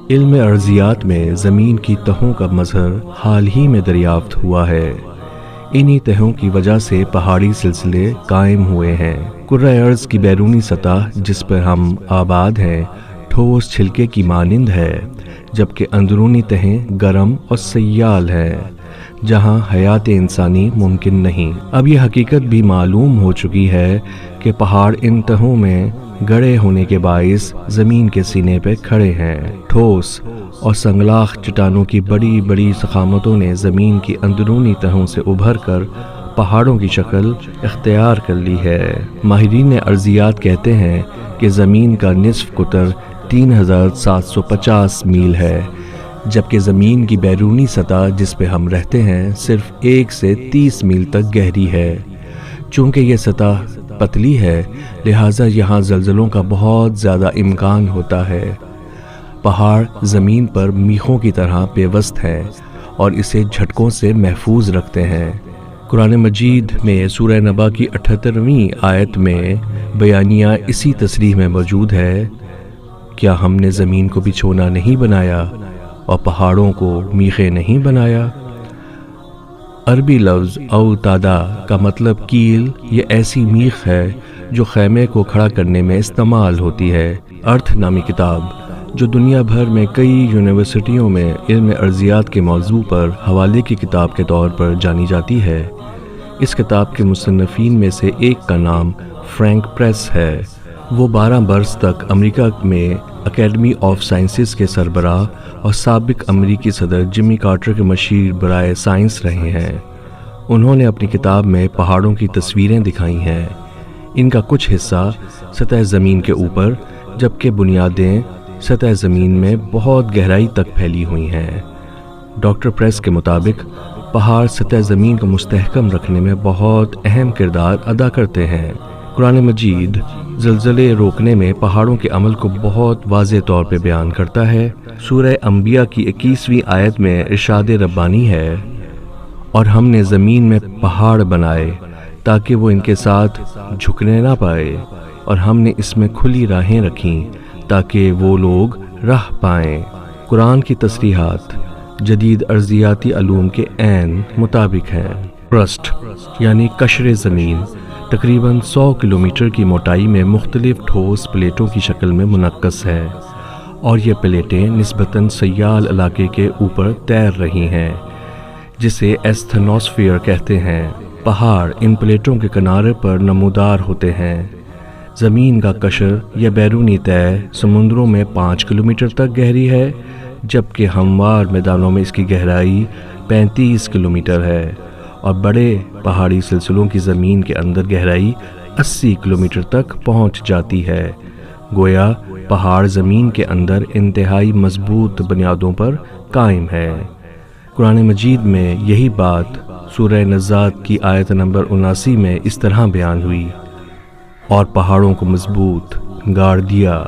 علم ارضیات میں زمین کی تہوں کا مظہر حال ہی میں دریافت ہوا ہے۔ انہی تہوں کی وجہ سے پہاڑی سلسلے قائم ہوئے ہیں۔ کرۂ ارض کی بیرونی سطح جس پر ہم آباد ہیں ٹھوس چھلکے کی مانند ہے، جبکہ اندرونی تہیں گرم اور سیال ہیں جہاں حیات انسانی ممکن نہیں۔ اب یہ حقیقت بھی معلوم ہو چکی ہے کہ پہاڑ ان تہوں میں گڑے ہونے کے باعث زمین کے سینے پہ کھڑے ہیں۔ ٹھوس اور سنگلاخ چٹانوں کی بڑی بڑی ضخامتوں نے زمین کی اندرونی تہوں سے ابھر کر پہاڑوں کی شکل اختیار کر لی ہے۔ ماہرین ارضیات کہتے ہیں کہ زمین کا نصف قطر 3750 میل ہے، جبکہ زمین کی بیرونی سطح جس پہ ہم رہتے ہیں صرف 1 سے 30 میل تک گہری ہے۔ چونکہ یہ سطح پتلی ہے لہٰذا یہاں زلزلوں کا بہت زیادہ امکان ہوتا ہے۔ پہاڑ زمین پر میخوں کی طرح پیوست ہیں اور اسے جھٹکوں سے محفوظ رکھتے ہیں۔ قرآن مجید میں سورہ نبا کی 78ویں آیت میں بیانیہ اسی تصریح میں موجود ہے، کیا ہم نے زمین کو بچھونا نہیں بنایا اور پہاڑوں کو میخیں نہیں بنایا؟ عربی لفظ اوتادا کا مطلب کیل یہ ایسی میخ ہے جو خیمے کو کھڑا کرنے میں استعمال ہوتی ہے۔ ارتھ نامی کتاب جو دنیا بھر میں کئی یونیورسٹیوں میں علم ارضیات کے موضوع پر حوالے کی کتاب کے طور پر جانی جاتی ہے، اس کتاب کے مصنفین میں سے ایک کا نام فرینک پریس ہے۔ وہ 12 برس تک امریکہ میں اکیڈمی آف سائنسز کے سربراہ اور سابق امریکی صدر جمی کارٹر کے مشیر برائے سائنس رہے ہیں۔ انہوں نے اپنی کتاب میں پہاڑوں کی تصویریں دکھائی ہیں۔ ان کا کچھ حصہ سطح زمین کے اوپر جبکہ بنیادیں سطح زمین میں بہت گہرائی تک پھیلی ہوئی ہیں۔ ڈاکٹر پریس کے مطابق پہاڑ سطح زمین کو مستحکم رکھنے میں بہت اہم کردار ادا کرتے ہیں۔ قرآن مجید زلزلے روکنے میں پہاڑوں کے عمل کو بہت واضح طور پہ بیان کرتا ہے۔ سورہ انبیاء کی 21ویں آیت میں ارشاد ربانی ہے، اور ہم نے زمین میں پہاڑ بنائے تاکہ وہ ان کے ساتھ جھکنے نہ پائے، اور ہم نے اس میں کھلی راہیں رکھیں تاکہ وہ لوگ راہ پائیں۔ قرآن کی تصریحات جدید ارضیاتی علوم کے عین مطابق ہیں۔ کرسٹ یعنی قشر زمین تقریباً 100 کلومیٹر کی موٹائی میں مختلف ٹھوس پلیٹوں کی شکل میں منعکس ہے، اور یہ پلیٹیں نسبتاً سیال علاقے کے اوپر تیر رہی ہیں جسے ایستھنوسفیئر کہتے ہیں۔ پہاڑ ان پلیٹوں کے کنارے پر نمودار ہوتے ہیں۔ زمین کا قشر یا بیرونی تہہ سمندروں میں 5 کلومیٹر تک گہری ہے، جبکہ ہموار میدانوں میں اس کی گہرائی 35 کلومیٹر ہے، اور بڑے پہاڑی سلسلوں کی زمین کے اندر گہرائی 80 کلومیٹر تک پہنچ جاتی ہے۔ گویا پہاڑ زمین کے اندر انتہائی مضبوط بنیادوں پر قائم ہے۔ قرآن مجید میں یہی بات سورہ نزات کی آیت نمبر 79 میں اس طرح بیان ہوئی، اور پہاڑوں کو مضبوط گاڑ دیا